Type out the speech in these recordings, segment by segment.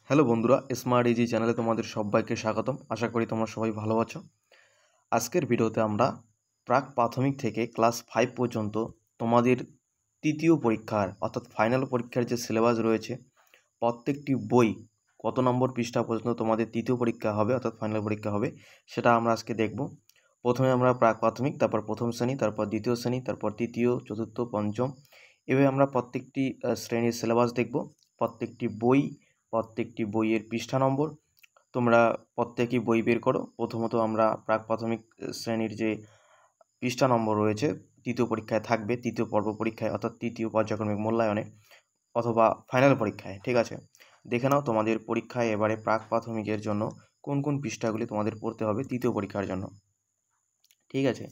Hello বন্ধুরা, smart easy চ্যানেলে তোমাদের সবাইকে স্বাগতম। আশা করি তোমরা সবাই ভালো আছো। আজকের ভিডিওতে আমরা প্রাক প্রাথমিক থেকে ক্লাস 5 পর্যন্ত তোমাদের তৃতীয় পরীক্ষার অর্থাৎ ফাইনাল পরীক্ষার যে সিলেবাস রয়েছে, প্রত্যেকটি বই কত নম্বর পৃষ্ঠা পর্যন্ত তোমাদের তৃতীয় পরীক্ষা হবে অর্থাৎ ফাইনাল পরীক্ষা হবে, সেটা আমরা আজকে দেখব। প্রথমে আমরা প্রাক প্রাথমিক, তারপর প্রথম শ্রেণী, তারপর দ্বিতীয় শ্রেণী, তারপর তৃতীয়, চতুর্থ, পঞ্চম, এভাবে আমরা প্রত্যেকটি শ্রেণীর সিলেবাস দেখব। প্রত্যেকটি বইয়ের পৃষ্ঠা নম্বর তোমরা প্রত্যেকেই বই বের করো। প্রথমত আমরা প্রাক প্রাথমিক শ্রেণীর যে পৃষ্ঠা নম্বর রয়েছে তৃতীয় পরীক্ষায় থাকবে, তৃতীয় পর্ব পরীক্ষায় অর্থাৎ তৃতীয় পর্যায়ক্রমিক মূল্যায়নে অথবা ফাইনাল পরীক্ষায়, ঠিক আছে। দেখে নাও তোমাদের পরীক্ষায় এবারে প্রাক প্রাথমিকের জন্য কোন কোন পৃষ্ঠাগুলি তোমাদের পড়তে হবে তৃতীয় পরীক্ষার জন্য, ঠিক আছে।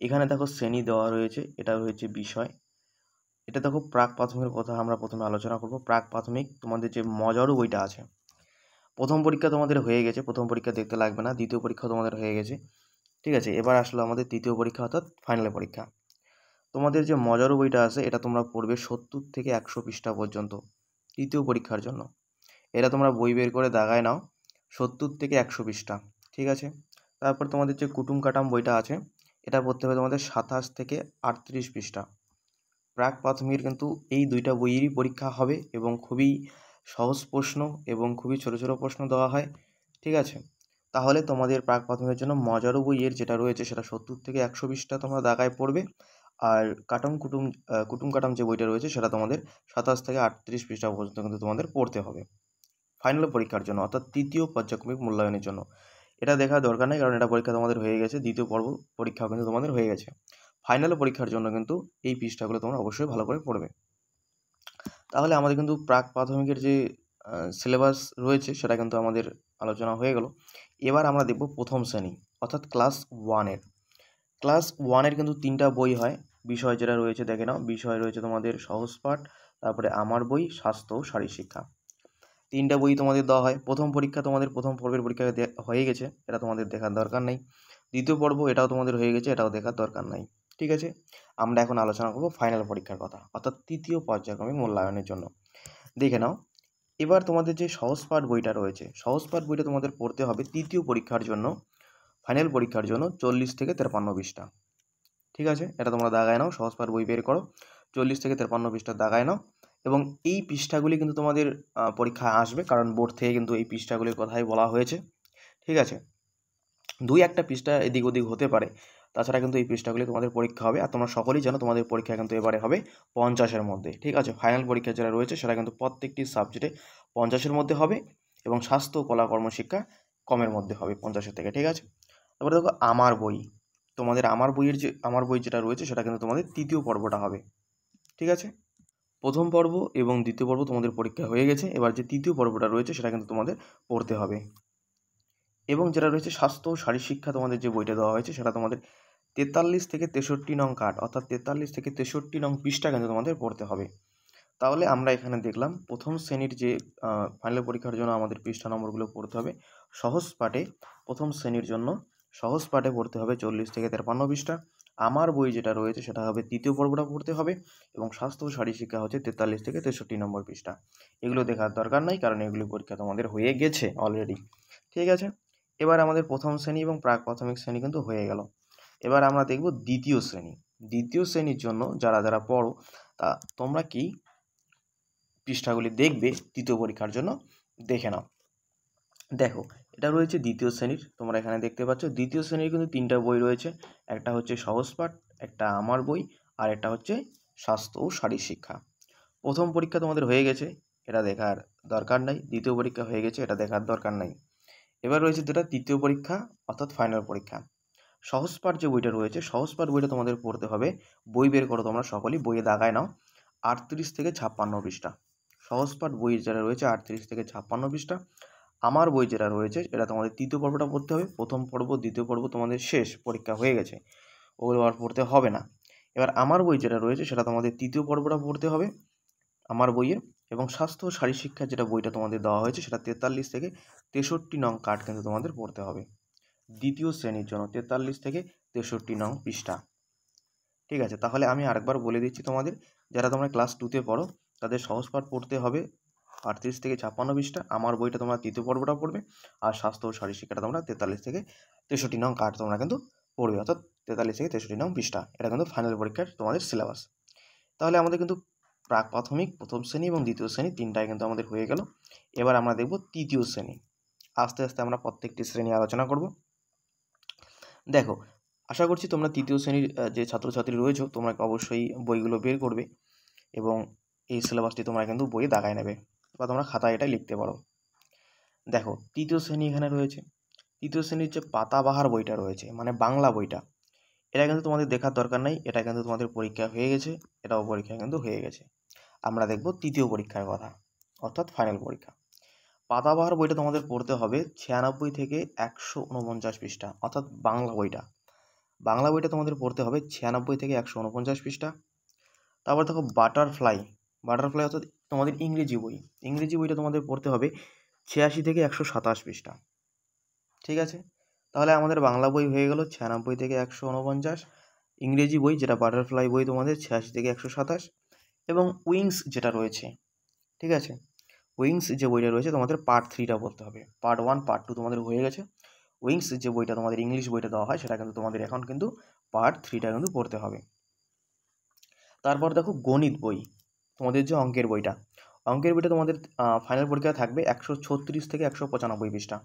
এখানে দেখো শ্রেণী দেওয়া রয়েছে, এটা রয়েছে বিষয়। এটা দেখো প্রাক প্রাথমিকের কথা আমরা প্রথমে আলোচনা করব। প্রাক প্রাথমিক তোমাদের যে মজারু বইটা আছে, প্রথম পরীক্ষা তোমাদের হয়ে গেছে, প্রথম পরীক্ষা দেখতে লাগবে না, দ্বিতীয় পরীক্ষা তোমাদের হয়ে গেছে, ঠিক আছে। এবার আসলো আমাদের তৃতীয় পরীক্ষা অর্থাৎ ফাইনাল পরীক্ষা। তোমাদের যে মজারু বইটা আছে এটা তোমরা পড়বে 70 থেকে 100 পৃষ্ঠা পর্যন্ত তৃতীয় পরীক্ষার জন্য। এটা তোমরা বই বের করে দাগায় নাও, 70 থেকে 100 পৃষ্ঠা, ঠিক আছে। তারপর তোমাদের যে কুটুম কাটাম বইটা আছে, এটা পড়তে হবে তোমাদের 27 থেকে 38 পৃষ্ঠা। প্রাক প্রাথমিকের কিন্তু এই দুইটা বইয়েরই পরীক্ষা হবে এবং খুবই সহজ প্রশ্ন এবং খুবই ছোট ছোট প্রশ্ন দেওয়া হয়, ঠিক আছে। তাহলে তোমাদের প্রাক প্রাথমিকের জন্য মজারু বইয়ের যেটা রয়েছে সেটা 70 থেকে 100 পৃষ্ঠা তোমরা দাগায় পড়বে। আর কুটুম কাটাম যে বইটা রয়েছে সেটা তোমাদের 27 থেকে 38 পৃষ্ঠা পর্যন্ত কিন্তু তোমাদের পড়তে হবে ফাইনাল পরীক্ষার জন্য অর্থাৎ তৃতীয় পর্যায়ক্রমিক মূল্যায়নের জন্য। এটা দেখার দরকার নেই, কারণ এটা পরীক্ষা তোমাদের হয়ে গেছে, দ্বিতীয় পর্ব পরীক্ষাও কিন্তু তোমাদের হয়ে গেছে। ফাইনাল পরীক্ষার জন্য কিন্তু এই পৃষ্ঠাগুলো তোমরা অবশ্যই ভালো করে পড়বে। তাহলে আমাদের কিন্তু প্রাক প্রাথমিকের যে সিলেবাস রয়েছে সেটা কিন্তু আমাদের আলোচনা হয়ে গেল। এবার আমরা দেখব প্রথম শ্রেণী অর্থাৎ ক্লাস ওয়ানের কিন্তু 3টা বই হয়। বিষয় যেটা রয়েছে দেখে নাও, বিষয় রয়েছে তোমাদের সহজ পাঠ, তারপরে আমার বই, স্বাস্থ্য ও শারীরশিক্ষা, 3টা বই তোমাদের দেওয়া হয়। প্রথম পরীক্ষা তোমাদের প্রথম পর্বের পরীক্ষা হয়ে গেছে, এটা তোমাদের দেখার দরকার নেই। দ্বিতীয় পর্ব এটাও তোমাদের হয়ে গেছে, এটাও দেখার দরকার নাই, ঠিক আছে। আমরা এখন আলোচনা করব ফাইনাল পরীক্ষার কথা অর্থাৎ তৃতীয় পর্যায়ক্রমিক মূল্যায়নের জন্য। দেখে নাও, এবার তোমাদের যে সহজ পাঠ বইটা রয়েছে, সহজ পাঠ বইটা তোমাদের পড়তে হবে তৃতীয় পরীক্ষার জন্য, ফাইনাল পরীক্ষার জন্য 40 থেকে 53 পৃষ্ঠা, ঠিক আছে। এটা তোমরা দাগায় নাও, সহজ পাঠ বই বের করো, 40 থেকে 53 পৃষ্ঠা দাগায় নাও। এবং এই পৃষ্ঠাগুলি কিন্তু তোমাদের পরীক্ষায় আসবে, কারণ বোর্ড থেকে কিন্তু এই পৃষ্ঠাগুলির কথাই বলা হয়েছে, ঠিক আছে। 2-1টা পৃষ্ঠা এদিক ওদিক হতে পারে, তাছাড়া কিন্তু এই পৃষ্ঠাগুলি তোমাদের পরীক্ষা হবে। আর তোমরা সকলেই জানো তোমাদের পরীক্ষা কিন্তু এবারে হবে 50-এর মধ্যে, ঠিক আছে। ফাইনাল পরীক্ষা যেটা রয়েছে সেটা কিন্তু প্রত্যেকটি সাবজেক্টে 50-এর মধ্যে হবে এবং স্বাস্থ্য কলা কর্মশিক্ষা কমের মধ্যে হবে 50-এর থেকে, ঠিক আছে। তারপরে দেখো আমার বই, তোমাদের আমার বই যেটা রয়েছে সেটা কিন্তু তোমাদের তৃতীয় পর্বটা হবে, ঠিক আছে। প্রথম পর্ব এবং দ্বিতীয় পর্ব তোমাদের পরীক্ষা হয়ে গেছে, এবার যে তৃতীয় পর্বটা রয়েছে সেটা কিন্তু তোমাদের পড়তে হবে। এবং যেটা রয়েছে স্বাস্থ্য ও শারীরশিক্ষা, তোমাদের যে বইটা দেওয়া হয়েছে সেটা তোমাদের 43 থেকে 63 নং কাঠ অর্থাৎ 43 থেকে 63 নং পৃষ্ঠা কিন্তু তোমাদের পড়তে হবে। তাহলে আমরা এখানে দেখলাম প্রথম শ্রেণীর যে ফাইনাল পরীক্ষার জন্য আমাদের পৃষ্ঠা নম্বরগুলো পড়তে হবে। সহজ পাঠে প্রথম শ্রেণীর জন্য সহজ পাঠে পড়তে হবে 40 থেকে 53 পৃষ্ঠা। আমার বই যেটা রয়েছে সেটা হবে তৃতীয় পর্বটা পড়তে হবে এবং স্বাস্থ্য ও শারীরশিক্ষা হচ্ছে 43 থেকে 63 নম্বর পৃষ্ঠা। এগুলো দেখার দরকার নাই, কারণ এগুলি পরীক্ষা তোমাদের হয়ে গেছে অলরেডি, ঠিক আছে। এবার আমাদের প্রথম শ্রেণী এবং প্রাক প্রাথমিক শ্রেণী কিন্তু হয়ে গেল। এবার আমরা দেখব দ্বিতীয় শ্রেণী। দ্বিতীয় শ্রেণীর জন্য যারা যারা পড়ো তা তোমরা কি পৃষ্ঠাগুলি দেখবে তৃতীয় পরীক্ষার জন্য, দেখে নাও। দেখো, এটা রয়েছে দ্বিতীয় শ্রেণীর, তোমরা এখানে দেখতে পাচ্ছ দ্বিতীয় শ্রেণীর কিন্তু 3টা বই রয়েছে, একটা হচ্ছে সহজ পাঠ, একটা আমার বই, আর একটা হচ্ছে স্বাস্থ্য ও শারীরশিক্ষা। প্রথম পরীক্ষা তোমাদের হয়ে গেছে, এটা দেখার দরকার নাই। দ্বিতীয় পরীক্ষা হয়ে গেছে, এটা দেখার দরকার নাই। এবার রয়েছে যেটা তৃতীয় পরীক্ষা অর্থাৎ ফাইনাল পরীক্ষা। সহজ পাঠ যে বইটা রয়েছে, সহজ পাঠ বইটা তোমাদের পড়তে হবে, বই বের করো তোমরা সকলেই, বইয়ে দাগায় নাও 38 থেকে 56 পৃষ্ঠা। সহজ পাঠ বই যেটা রয়েছে 38 থেকে 56 পৃষ্ঠা। আমার বই যেটা রয়েছে এটা তোমাদের তৃতীয় পর্বটা পড়তে হবে। প্রথম পর্ব দ্বিতীয় পর্ব তোমাদের শেষ, পরীক্ষা হয়ে গেছে, ওগুলো আর পড়তে হবে না। এবার আমার বই যেটা রয়েছে সেটা তোমাদের তৃতীয় পর্বটা পড়তে হবে আমার বইয়ের। এবং স্বাস্থ্য ও শারীরশিক্ষা যেটা বইটা তোমাদের দেওয়া হয়েছে সেটা 43 থেকে 63 নং কাঠ কিন্তু তোমাদের পড়তে হবে দ্বিতীয় শ্রেণীর জন্য, 43 থেকে 63 নং পৃষ্ঠা, ঠিক আছে। তাহলে আমি আরেকবার বলে দিচ্ছি তোমাদের, যারা তোমরা ক্লাস 2তে পড়ো তাদের সহজ পাঠ পড়তে হবে 38 থেকে 56 পৃষ্ঠা। আমার বইটা তোমরা তৃতীয় পর্বটা পড়বে, আর স্বাস্থ্য ও শারীরশিক্ষাটা তোমরা 43 থেকে 63 নং কার্ড তোমরা কিন্তু পড়বে, অর্থাৎ 43 থেকে 63 নং পৃষ্ঠা। এটা কিন্তু ফাইনাল পরীক্ষার তোমাদের সিলেবাস। তাহলে আমাদের কিন্তু প্রাক প্রাথমিক, প্রথম শ্রেণী এবং দ্বিতীয় শ্রেণী তিনটাই কিন্তু আমাদের হয়ে গেল। এবার আমরা দেখব তৃতীয় শ্রেণী। আস্তে আস্তে আমরা প্রত্যেকটি শ্রেণী আলোচনা করব। দেখো, আশা করছি তোমরা তৃতীয় শ্রেণীর যে ছাত্রছাত্রী রয়েছে তোমরা অবশ্যই বইগুলো বের করবে এবং এই সিলেবাসটি তোমরা কিন্তু বইয়ে দাগায় নেবে বা তোমরা খাতায় এটা লিখতে পারো। দেখো, তৃতীয় শ্রেণী এখানে রয়েছে। তৃতীয় শ্রেণীর যে পাতাবাহার বইটা রয়েছে, মানে বাংলা বইটা, এটা কিন্তু তোমাদের দেখার দরকার নেই, এটা কিন্তু তোমাদের পরীক্ষা হয়ে গেছে, এটাও পরীক্ষা কিন্তু হয়ে গেছে। আমরা দেখব তৃতীয় পরীক্ষার কথা, অর্থাৎ ফাইনাল পরীক্ষা। পাতাবাহার বইটা তোমাদের পড়তে হবে 96 থেকে 149 পৃষ্ঠা, অর্থাৎ বাংলা বইটা। বাংলা বইটা তোমাদের পড়তে হবে 96 থেকে 149 পৃষ্ঠা। তারপর দেখো বাটারফ্লাই অর্থাৎ তোমাদের ইংরেজি বই। ইংরেজি বইটা তোমাদের পড়তে হবে 86 থেকে 127 পৃষ্ঠা। ঠিক আছে, তাহলে আমাদের বাংলা বই হয়ে গেল 96 থেকে 149, ইংরেজি বই যেটা বাটারফ্লাই বই তোমাদের 86 থেকে 127, এবং উইংস যেটা রয়েছে, ঠিক আছে, উইংস যে বইটা রয়েছে তোমাদের পার্ট 3টা পড়তে হবে। পার্ট 1 পার্ট 2 তোমাদের হয়ে গেছে। উইংস যে বইটা তোমাদের ইংলিশ বইটা দেওয়া হয় সেটা কিন্তু তোমাদের এখন কিন্তু পার্ট 3টা কিন্তু পড়তে হবে। তারপর দেখো গণিত বই, তোমাদের যে অঙ্কের বইটা, অঙ্কের বইটা তোমাদের ফাইনাল পরীক্ষায় থাকবে 136 থেকে 195 পৃষ্ঠা।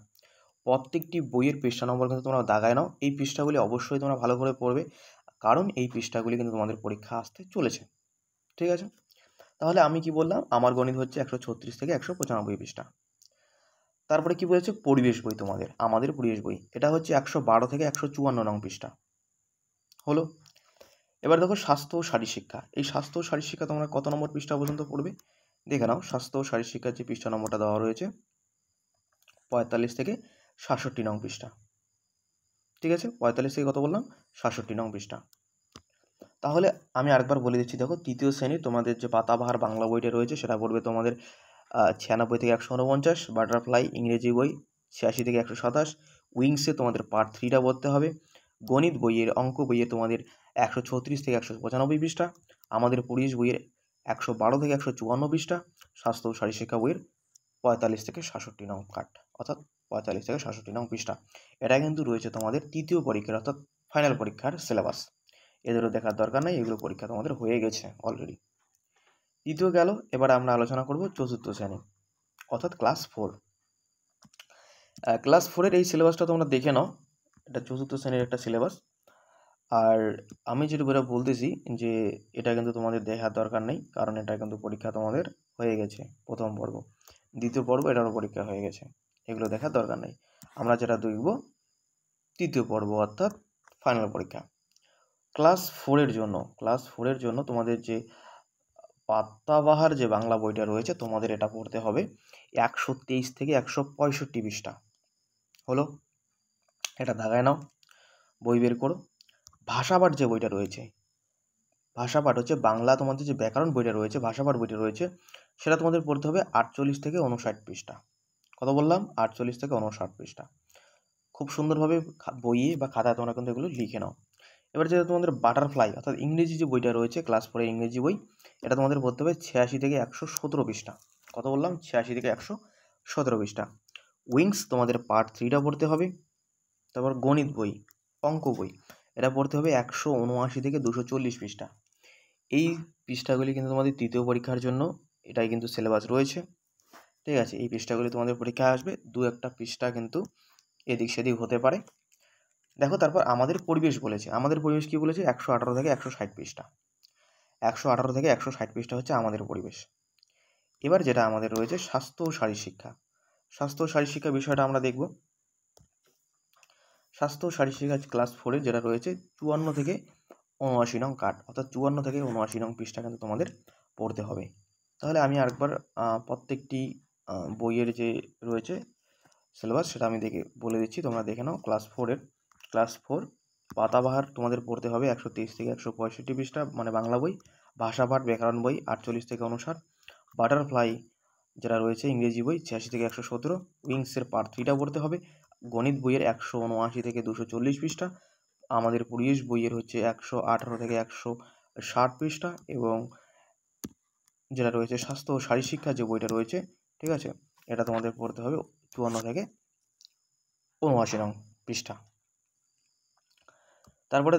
প্রত্যেকটি বইয়ের পৃষ্ঠা নম্বর কিন্তু তোমরা দাগায় নাও। এই পৃষ্ঠাগুলি অবশ্যই তোমরা ভালো করে পড়বে, কারণ এই পৃষ্ঠাগুলি কিন্তু তোমাদের পরীক্ষা আসতে চলেছে। ঠিক আছে, তাহলে আমি কি বললাম, আমার গণিত হচ্ছে 136 থেকে 195 পৃষ্ঠা। তারপরে কি বলেছে, পরিবেশ বই তোমাদের, আমাদের পরিবেশ বই, এটা হচ্ছে 112 থেকে 154 নং পৃষ্ঠা। হলো। এবার দেখো স্বাস্থ্য ও শারীরশিক্ষা। এই স্বাস্থ্য ও শারীরশিক্ষা তোমরা কত নম্বর পৃষ্ঠা পর্যন্ত পড়বে দেখে নাও। স্বাস্থ্য ও শারীরশিক্ষার যে পৃষ্ঠা নম্বরটা দেওয়া রয়েছে 45 থেকে 67 নং পৃষ্ঠা। ঠিক আছে, 45 থেকে কত বললাম, 67 নং পৃষ্ঠা। তাহলে আমি আরেকবার বলে দিচ্ছি, দেখো তৃতীয় শ্রেণীর তোমাদের যে পাতাবাহার বাংলা বইটা রয়েছে সেটা পড়বে তোমাদের 96 থেকে 149, বাটারফ্লাই ইংরেজি বই 86 থেকে 127, উইংসে তোমাদের পার্ট 3টা পড়তে হবে, গণিত বইয়ের অঙ্ক বইয়ে তোমাদের 136 থেকে 195 পৃষ্ঠা, আমাদের পরিবেশ বইয়ের 112 থেকে 154 পৃষ্ঠা, স্বাস্থ্য ও শারীরশিক্ষা বইয়ের 45 থেকে 67 নং কাট, অর্থাৎ 45 থেকে 67 নং পৃষ্ঠা। এটা কিন্তু রয়েছে তোমাদের তৃতীয় পরীক্ষার অর্থাৎ ফাইনাল পরীক্ষার সিলেবাস। এদেরও দেখার দরকার নেই, এগুলো পরীক্ষা তোমাদের হয়ে গেছে অলরেডি। তৃতীয় গেল, এবার আমরা আলোচনা করব চতুর্থ শ্রেণী অর্থাৎ ক্লাস 4। ক্লাস 4-এর এই সিলেবাসটা তোমরা দেখে নাও, এটা চতুর্থ শ্রেণীর একটা সিলেবাস। আর আমি যেটা বলতেছি যে এটা কিন্তু তোমাদের দেখার দরকার নেই, কারণ এটা কিন্তু পরীক্ষা তোমাদের হয়ে গেছে। প্রথম পর্ব, দ্বিতীয় পর্ব এটারও পরীক্ষা হয়ে গেছে, এগুলো দেখার দরকার নেই। আমরা যেটা দেখব তৃতীয় পর্ব অর্থাৎ ফাইনাল পরীক্ষা। ক্লাস 4-এর জন্য তোমাদের যে পাতাবাহার যে বাংলা বইটা রয়েছে তোমাদের এটা পড়তে হবে 123 থেকে 165 পৃষ্ঠা। হলো, এটা দাগায় নাও, বই বের করো। ভাষাপাঠ যে বইটা রয়েছে, ভাষাপাঠ হচ্ছে বাংলা, তোমাদের যে ব্যাকরণ বইটা রয়েছে, ভাষাপাঠ বইটা রয়েছে, সেটা তোমাদের পড়তে হবে 48 থেকে 59 পৃষ্ঠা। কত বললাম, 48 থেকে 59 পৃষ্ঠা। খুব সুন্দরভাবে বইয়ে বা খাতায় তোমরা কিন্তু এগুলো লিখে নাও। এবার যেটা তোমাদের বাটারফ্লাই অর্থাৎ ইংরেজি যে বইটা রয়েছে ক্লাস 4-এর ইংরেজি বই, এটা তোমাদের পড়তে হবে 86 থেকে 117 পৃষ্ঠা। কত বললাম, 86 থেকে 117 পৃষ্ঠা। উইংস তোমাদের পার্ট 3টা পড়তে হবে। তারপর গণিত বই, অঙ্ক বই, এটা পড়তে হবে 179 থেকে 240 পৃষ্ঠা। এই পৃষ্ঠাগুলি কিন্তু তোমাদের তৃতীয় পরীক্ষার জন্য এটাই কিন্তু সিলেবাস রয়েছে। ঠিক আছে, এই পৃষ্ঠাগুলি তোমাদের পরীক্ষায় আসবে, 2-1টা পৃষ্ঠা কিন্তু এদিক সেদিক হতে পারে। দেখো, তারপর আমাদের পরিবেশ বলেছে, আমাদের পরিবেশ কি বলেছে, 118 থেকে 160 পৃষ্ঠা। 118 থেকে 160 পৃষ্ঠা হচ্ছে আমাদের পরিবেশ। এবার যেটা আমাদের রয়েছে স্বাস্থ্য ও শারীরশিক্ষা। স্বাস্থ্য ও শারীরশিক্ষা বিষয়টা আমরা দেখব। স্বাস্থ্য ও শারীরশিক্ষা ক্লাস 4-এর যেটা রয়েছে 54 থেকে 79 নং কাট, অর্থাৎ 54 থেকে 79 নং পৃষ্ঠা কিন্তু তোমাদের পড়তে হবে। তাহলে আমি আরেকবার প্রত্যেকটি বইয়ের যে রয়েছে সিলেবাস সেটা আমি বলে দিচ্ছি, তোমরা দেখে নাও। ক্লাস 4 পাতাবাহার তোমাদের পড়তে হবে 123 থেকে 165 পৃষ্ঠা, মানে বাংলা বই। ভাষাপাঠ ব্যাকরণ বই 48 থেকে 59। বাটারফ্লাই যেটা রয়েছে ইংরেজি বই 86 থেকে 117। উইংসের পার্ট 3টা পড়তে হবে। গণিত বইয়ের 179 থেকে 240 পৃষ্ঠা। আমাদের পরিবেশ বইয়ের হচ্ছে 118 থেকে 160 পৃষ্ঠা, এবং যেটা রয়েছে স্বাস্থ্য ও শারীরশিক্ষা যে বইটা রয়েছে ঠিক আছে, এটা তোমাদের পড়তে হবে 54 থেকে 79 নং পৃষ্ঠা। তারপরে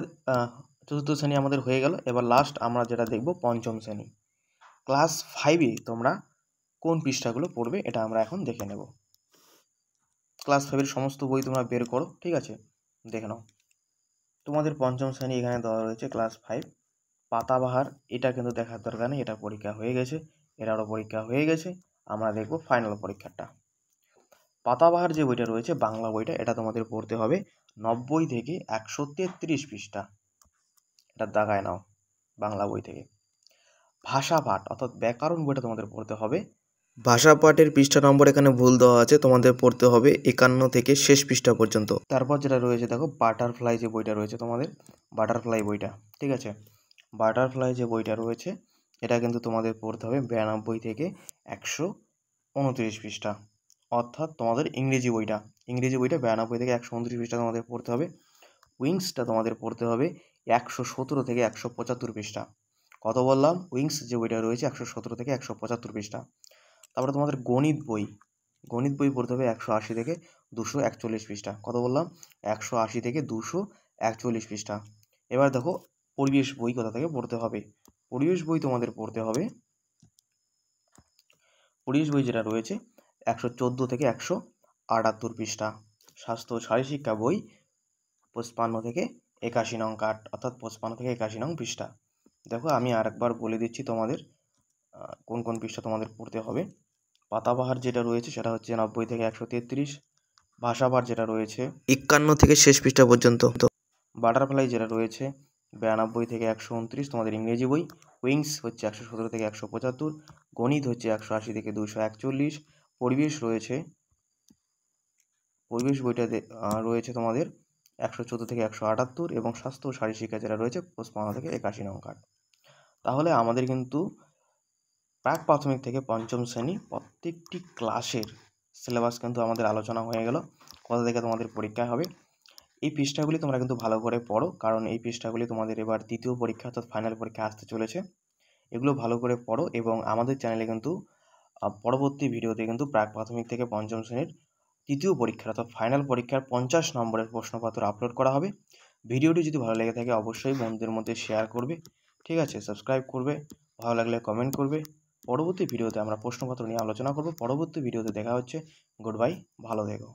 চতুর্থ শ্রেণী আমাদের হয়ে গেল। এবার লাস্ট আমরা যেটা দেখব পঞ্চম শ্রেণী। ক্লাস 5-এ তোমরা কোন পৃষ্ঠাগুলো পড়বে এটা আমরা এখন দেখে নেব। ক্লাস 5-এর সমস্ত বই তোমরা বের করো, ঠিক আছে, দেখে নাও। তোমাদের পঞ্চম শ্রেণী এখানে দেওয়া রয়েছে ক্লাস 5 পাতাবাহার। এটা কিন্তু দেখার দরকার নেই, এটা পরীক্ষা হয়ে গেছে, এটারও পরীক্ষা হয়ে গেছে। আমরা দেখব ফাইনাল পরীক্ষাটা। পাতাবাহার যে বইটা রয়েছে বাংলা বইটা, এটা তোমাদের পড়তে হবে 90 থেকে 133 পৃষ্ঠা। এটা দাগায় নাও বাংলা বই থেকে। ভাষা পাঠ অর্থাৎ ব্যাকরণ বইটা তোমাদের পড়তে হবে। ভাষা পাঠের পৃষ্ঠা নম্বর এখানে ভুল দেওয়া আছে, তোমাদের পড়তে হবে 51 থেকে শেষ পৃষ্ঠা পর্যন্ত। তারপর যেটা রয়েছে দেখো বাটারফ্লাই যে বইটা রয়েছে তোমাদের, বাটারফ্লাই বইটা, ঠিক আছে, বাটারফ্লাই যে বইটা রয়েছে এটা কিন্তু তোমাদের পড়তে হবে 92 থেকে 129 পৃষ্ঠা। অর্থাৎ তোমাদের ইংরেজি বইটা 92 থেকে 129 পৃষ্ঠা তোমাদের পড়তে হবে। উইংসটা তোমাদের পড়তে হবে 117 থেকে 175 পৃষ্ঠা। কত বললাম? উইংস যে বইটা রয়েছে 117 থেকে 175 পৃষ্ঠা। তারপরে তোমাদের গণিত বই পড়তে হবে 180 থেকে 241 পৃষ্ঠা। কত বললাম? 180 থেকে 241 পৃষ্ঠা। এবার দেখো পরিবেশ বই কোথা থেকে পড়তে হবে। পরিবেশ বই তোমাদের পড়তে হবে, পরিবেশ বই যেটা রয়েছে 114 থেকে 178 পৃষ্ঠা। স্বাস্থ্য ও শারীরশিক্ষা বই 55 থেকে 81 নং কাঠ, অর্থাৎ 55 থেকে 81 নং পৃষ্ঠা। দেখো আমি আরেকবার বলে দিচ্ছি তোমাদের কোন কোন পৃষ্ঠা তোমাদের পড়তে হবে। পাতাবাহার যেটা রয়েছে সেটা হচ্ছে 90 থেকে 133। ভাষাভার যেটা রয়েছে 51 থেকে শেষ পৃষ্ঠা পর্যন্ত। বাটারফ্লাই যেটা রয়েছে 92 থেকে 129 তোমাদের ইংরেজি বই। উইংস হচ্ছে 117 থেকে 175। গণিত হচ্ছে 180 থেকে 241। পরিবেশ বইটা রয়েছে তোমাদের 114 থেকে 178 এবং স্বাস্থ্য ও শারীরশিক্ষা যেটা রয়েছে 55 থেকে 81 নং কাঠ। তাহলে আমাদের কিন্তু প্রাক প্রাথমিক থেকে পঞ্চম শ্রেণী প্রত্যেকটি ক্লাসের সিলেবাস কিন্তু আমাদের আলোচনা হয়ে গেল, কোথা থেকে তোমাদের পরীক্ষা হবে। এই পৃষ্ঠাগুলি তোমরা কিন্তু ভালো করে পড়ো, কারণ এই পৃষ্ঠাগুলি তোমাদের এবার দ্বিতীয় পরীক্ষা অর্থাৎ ফাইনাল পরীক্ষা আসতে চলেছে। এগুলো ভালো করে পড়ো এবং আমাদের চ্যানেলে কিন্তু পরবর্তী ভিডিওতে কিন্তু প্রাক প্রাথমিক থেকে পঞ্চম শ্রেণীর তৃতীয় পরীক্ষা অর্থাৎ ফাইনাল পরীক্ষার 50 নম্বরের প্রশ্নপত্র আপলোড করা হবে। ভিডিওটি যদি ভালো লেগে থাকে অবশ্যই বন্ধুদের মধ্যে শেয়ার করবে, ঠিক আছে, সাবস্ক্রাইব করবে, ভালো লাগলে কমেন্ট করবে। পরবর্তী ভিডিওতে আমরা প্রশ্নপত্র নিয়ে আলোচনা করব। পরবর্তী ভিডিওতে দেখা হচ্ছে। গুড বাই, ভালো থেকো।